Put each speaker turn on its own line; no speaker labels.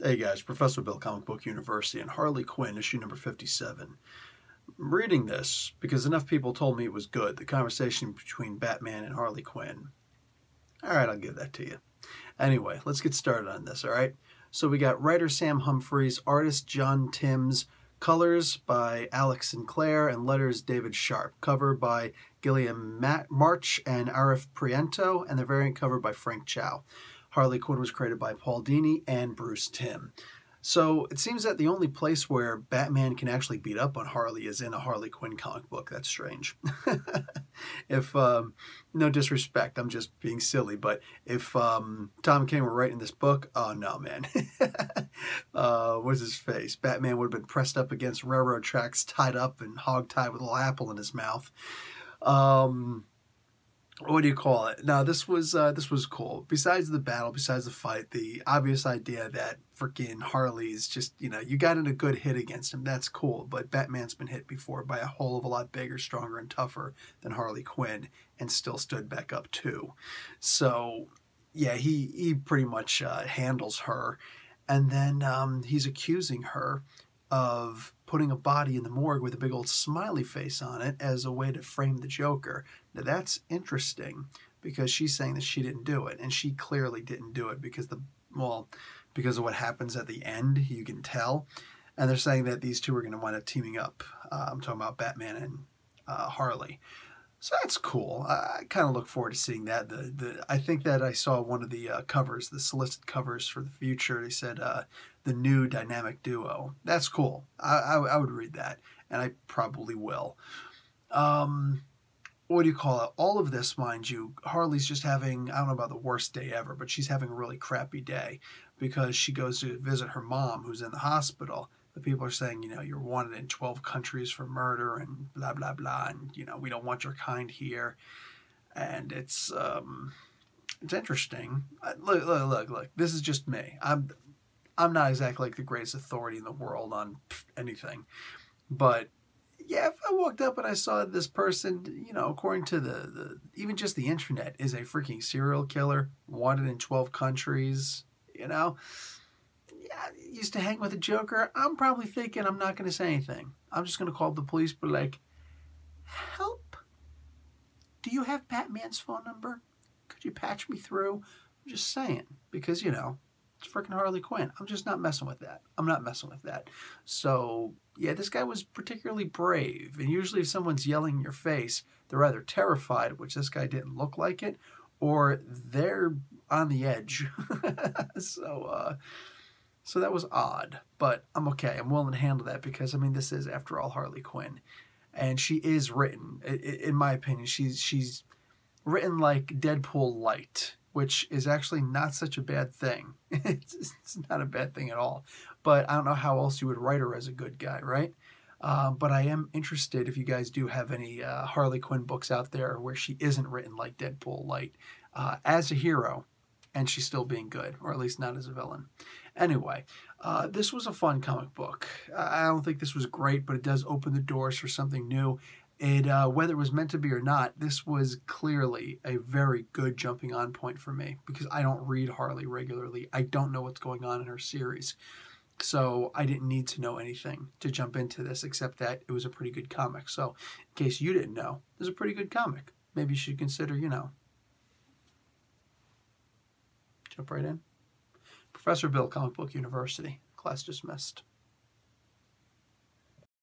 Hey guys, Professor Bill, Comic Book University, and Harley Quinn, issue number 57. I'm reading this because enough people told me it was good, the conversation between Batman and Harley Quinn. Alright, I'll give that to you. Anyway, let's get started on this, alright? So we got writer Sam Humphries, artist John Timms, colors by Alex Sinclair, and letters David Sharp. Cover by Gilliam March and Arif Priento, and the variant cover by Frank Chow. Harley Quinn was created by Paul Dini and Bruce Timm. So it seems that the only place where Batman can actually beat up on Harley is in a Harley Quinn comic book. That's strange. If, no disrespect, I'm just being silly, but if Tom King were writing this book, oh no, man. What's his face? Batman would have been pressed up against railroad tracks, tied up and hog-tied with a little apple in his mouth. What do you call it? Now, this was cool. Besides the battle, besides the fight, the obvious idea that freaking Harley's just, you got in a good hit against him. That's cool. But Batman's been hit before by a whole of a lot bigger, stronger, and tougher than Harley Quinn, and still stood back up too. So, yeah, he pretty much handles her. And then he's accusing her of putting a body in the morgue with a big old smiley face on it as a way to frame the Joker. Now that's interesting because she's saying that she didn't do it, and she clearly didn't do it because because of what happens at the end, you can tell. And they're saying that these two are going to wind up teaming up. I'm talking about Batman and Harley. So that's cool. I kind of look forward to seeing that. I think that I saw one of the covers, the solicit covers for the future. They said the new dynamic duo. That's cool. I would read that, and I probably will. What do you call it? All of this, mind you, Harley's just having, I don't know about the worst day ever, but she's having a really crappy day because she goes to visit her mom who's in the hospital. The people are saying, you're wanted in 12 countries for murder and blah, blah, blah. And, we don't want your kind here. And it's interesting. Look. This is just me. I'm not exactly like the greatest authority in the world on anything. But, yeah, if I walked up and I saw this person, according to the even just the internet, is a freaking serial killer, wanted in 12 countries, used to hang with a Joker, I'm probably thinking I'm not going to say anything. I'm just going to call the police, but like, help? Do you have Batman's phone number? Could you patch me through? I'm just saying, because, it's freaking Harley Quinn. I'm just not messing with that. I'm not messing with that. So, yeah, this guy was particularly brave. And usually if someone's yelling in your face, they're either terrified, which this guy didn't look like it, or they're on the edge. So that was odd, but I'm okay. I'm willing to handle that because, this is, after all, Harley Quinn. And she is written, in my opinion, she's written like Deadpool light, which is actually not such a bad thing. It's not a bad thing at all. But I don't know how else you would write her as a good guy, right? But I am interested if you guys do have any Harley Quinn books out there where she isn't written like Deadpool light as a hero, and she's still being good, or at least not as a villain. Anyway, this was a fun comic book. I don't think this was great, but it does open the doors for something new. Whether it was meant to be or not, this was clearly a very good jumping on point for me because I don't read Harley regularly. I don't know what's going on in her series. So I didn't need to know anything to jump into this except that it was a pretty good comic. So in case you didn't know, it was a pretty good comic. Maybe you should consider, jump right in. Professor Bill, Comic Book University. Class dismissed.